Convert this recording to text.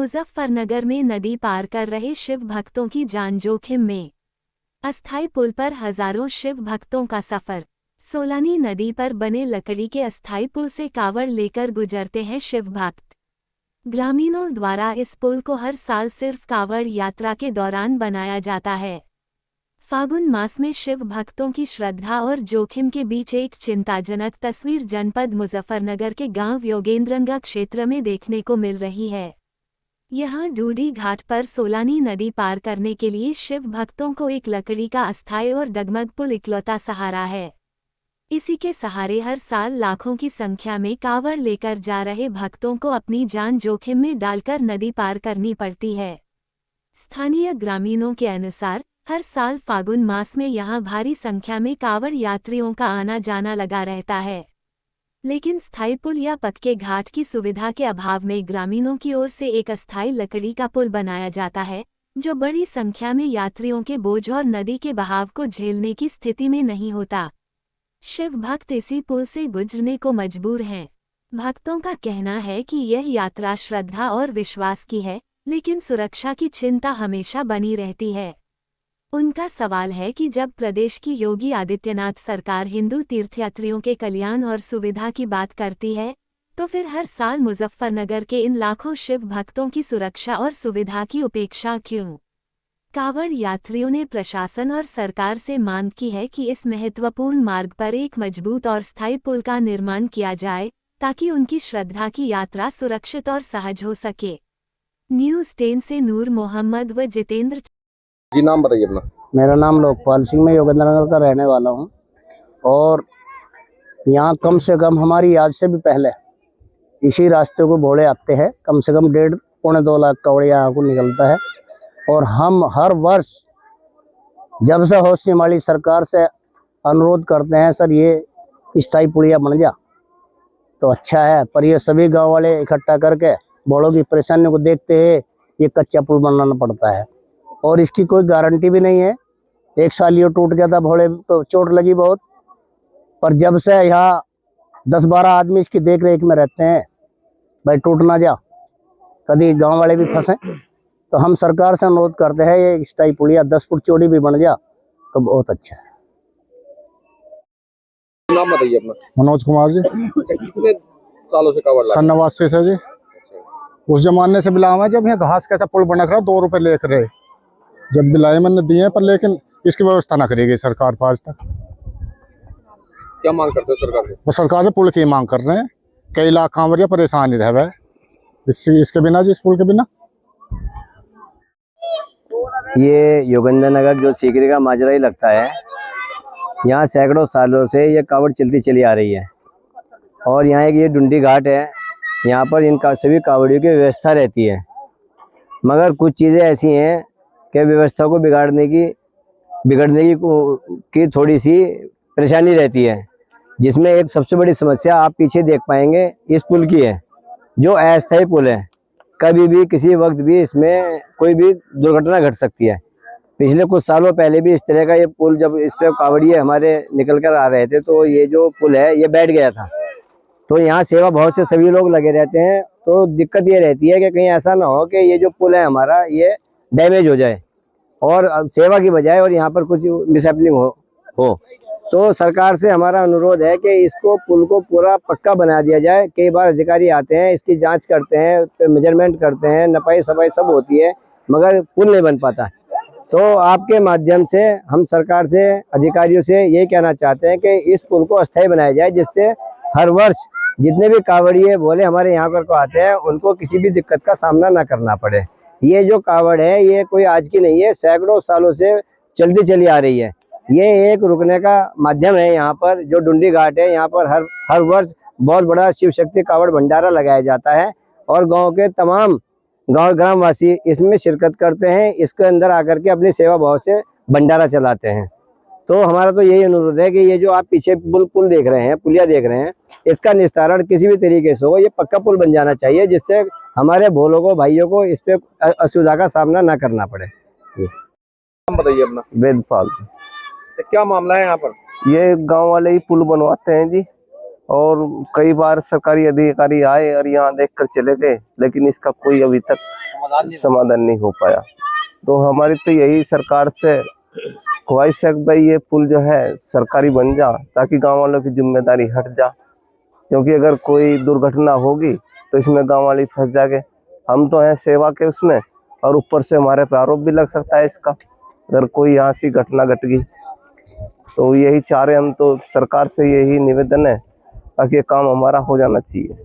मुजफ्फरनगर में नदी पार कर रहे शिव भक्तों की जान जोखिम में। अस्थायी पुल पर हजारों शिव भक्तों का सफर। सोलानी नदी पर बने लकड़ी के अस्थायी पुल से कावड़ लेकर गुजरते हैं शिव भक्त। ग्रामीणों द्वारा इस पुल को हर साल सिर्फ कावड़ यात्रा के दौरान बनाया जाता है। फागुन मास में शिव भक्तों की श्रद्धा और जोखिम के बीच एक चिंताजनक तस्वीर जनपद मुजफ्फरनगर के गांव योगेंद्रनगर क्षेत्र में देखने को मिल रही है। यहां डूडी घाट पर सोलानी नदी पार करने के लिए शिव भक्तों को एक लकड़ी का अस्थायी और डगमग पुल इकलौता सहारा है। इसी के सहारे हर साल लाखों की संख्या में कावड़ लेकर जा रहे भक्तों को अपनी जान जोखिम में डालकर नदी पार करनी पड़ती है। स्थानीय ग्रामीणों के अनुसार हर साल फागुन मास में यहां भारी संख्या में कावड़ यात्रियों का आना जाना लगा रहता है, लेकिन स्थायी पुल या पक्के घाट की सुविधा के अभाव में ग्रामीणों की ओर से एक अस्थायी लकड़ी का पुल बनाया जाता है, जो बड़ी संख्या में यात्रियों के बोझ और नदी के बहाव को झेलने की स्थिति में नहीं होता। शिव भक्त इसी पुल से गुजरने को मजबूर हैं। भक्तों का कहना है कि यह यात्रा श्रद्धा और विश्वास की है, लेकिन सुरक्षा की चिंता हमेशा बनी रहती है। उनका सवाल है कि जब प्रदेश की योगी आदित्यनाथ सरकार हिंदू तीर्थयात्रियों के कल्याण और सुविधा की बात करती है, तो फिर हर साल मुजफ्फरनगर के इन लाखों शिव भक्तों की सुरक्षा और सुविधा की उपेक्षा क्यों? कावड़ यात्रियों ने प्रशासन और सरकार से मांग की है कि इस महत्वपूर्ण मार्ग पर एक मजबूत और स्थायी पुल का निर्माण किया जाए, ताकि उनकी श्रद्धा की यात्रा सुरक्षित और सहज हो सके। न्यूज़ 10 से नूर मोहम्मद व जितेंद्र। जी, नाम बताइए अपना। मेरा नाम लोकपाल सिंह, मैं योगेंद्रनगर का रहने वाला हूं। और यहाँ कम से कम हमारी आज से भी पहले इसी रास्ते को भोले आते हैं। कम से कम 1.5 पौने 2 लाख कावड़ यहाँ को निकलता है। और हम हर वर्ष जब से होश हमारी सरकार से अनुरोध करते हैं, सर ये स्थायी पुलिया बन जा तो अच्छा है, पर ये सभी गांव वाले इकट्ठा करके भोलों की परेशानियों को देखते हुए ये कच्चा पुल बनाना पड़ता है। और इसकी कोई गारंटी भी नहीं है। एक साल ये टूट गया था, भोले तो चोट लगी बहुत। पर जब से यहाँ 10-12 आदमी इसकी देख रेख में रहते हैं, भाई टूट ना जा, कभी गांव वाले भी फंसे, तो हम सरकार से अनुरोध करते हैं ये स्थायी पुलिया 10 फुट चौड़ी भी बन जा तो बहुत अच्छा है। नाम बताइए अपना। मनोज कुमार जी। कितने सालों से कावड़ सन 89 से जी। उस जमाने से बिलावा जब यहाँ घास कैसा पुल बना रहा, 2 रुपए लेख रहे, जब बिलाए मैंने दिए, पर लेकिन इसकी व्यवस्था ना करी गई सरकार पर आज तक। क्या मांग करते हैं सरकार से? वो सरकार से पुल की मांग कर रहे हैं। कई लाख कांवरिया परेशान ही रह गए इसके बिना जी, इस पुल के बिना। ये योगेंद्रनगर जो सीकरी का माजरा ही लगता है। यहाँ सैकड़ों सालों से ये कावड़ चलती चली आ रही है। और यहाँ एक ये डुंडी घाट है, यहाँ पर इनका सभी कावड़ियों की व्यवस्था रहती है। मगर कुछ चीज़ें ऐसी हैं कि व्यवस्था को बिगड़ने की थोड़ी सी परेशानी रहती है, जिसमें एक सबसे बड़ी समस्या आप पीछे देख पाएंगे इस पुल की है, जो अस्थायी पुल है। कभी भी किसी वक्त भी इसमें कोई भी दुर्घटना घट सकती है। पिछले कुछ सालों पहले भी इस तरह का ये पुल, जब इस पर कावड़िए हमारे निकल कर आ रहे थे, तो ये जो पुल है ये बैठ गया था। तो यहाँ सेवा बहुत से सभी लोग लगे रहते हैं। तो दिक्कत ये रहती है कि कहीं ऐसा ना हो कि ये जो पुल है हमारा ये डैमेज हो जाए और सेवा की बजाय और यहाँ पर कुछ मिसहैपनिंग हो। तो सरकार से हमारा अनुरोध है कि इसको पुल को पूरा पक्का बना दिया जाए। कई बार अधिकारी आते हैं, इसकी जांच करते हैं, मेजरमेंट करते हैं, नपाई सफाई सब होती है, मगर पुल नहीं बन पाता। तो आपके माध्यम से हम सरकार से, अधिकारियों से यही कहना चाहते हैं कि इस पुल को अस्थायी बनाया जाए, जिससे हर वर्ष जितने भी कावड़िए बोले हमारे यहाँ पर को आते हैं, उनको किसी भी दिक्कत का सामना ना करना पड़े। ये जो कावड़ है ये कोई आज की नहीं है, सैकड़ों सालों से चलती चली आ रही है। ये एक रुकने का माध्यम है। यहाँ पर जो डुंडी घाट है, यहाँ पर हर वर्ष बहुत बड़ा शिव शक्ति कावड़ भंडारा लगाया जाता है और गांव के तमाम ग्रामवासी इसमें शिरकत करते हैं। इसके अंदर आकर के अपनी सेवा भाव से भंडारा चलाते हैं। तो हमारा तो यही अनुरोध है कि ये जो आप पीछे पुल देख रहे हैं, पुलिया देख रहे हैं, इसका निस्तारण किसी भी तरीके से हो। ये पक्का पुल बन जाना चाहिए, जिससे हमारे भोलों को, भाइयों को इस पे असुविधा का सामना ना करना पड़े। नाम बताइए अपना। वेदपाल। तो क्या मामला है यहाँ पर? ये गांव वाले ही पुल बनवाते हैं जी, और कई बार सरकारी अधिकारी आए और यहाँ देखकर चले गए, लेकिन इसका कोई अभी तक समाधान नहीं हो पाया। तो हमारी तो यही सरकार से ख्वाहिश है कि भाई ये पुल जो है सरकारी बन जा, ताकि गांव वालों की जिम्मेदारी हट जा, क्योंकि अगर कोई दुर्घटना होगी तो इसमें गांव वाले फंस जाएंगे। हम तो हैं सेवा के उसमें, और ऊपर से हमारे पे आरोप भी लग सकता है इसका, अगर कोई यहाँ सी घटना घट गई। तो यही चाह रहे हम तो, सरकार से यही निवेदन है ताकि ये काम हमारा हो जाना चाहिए।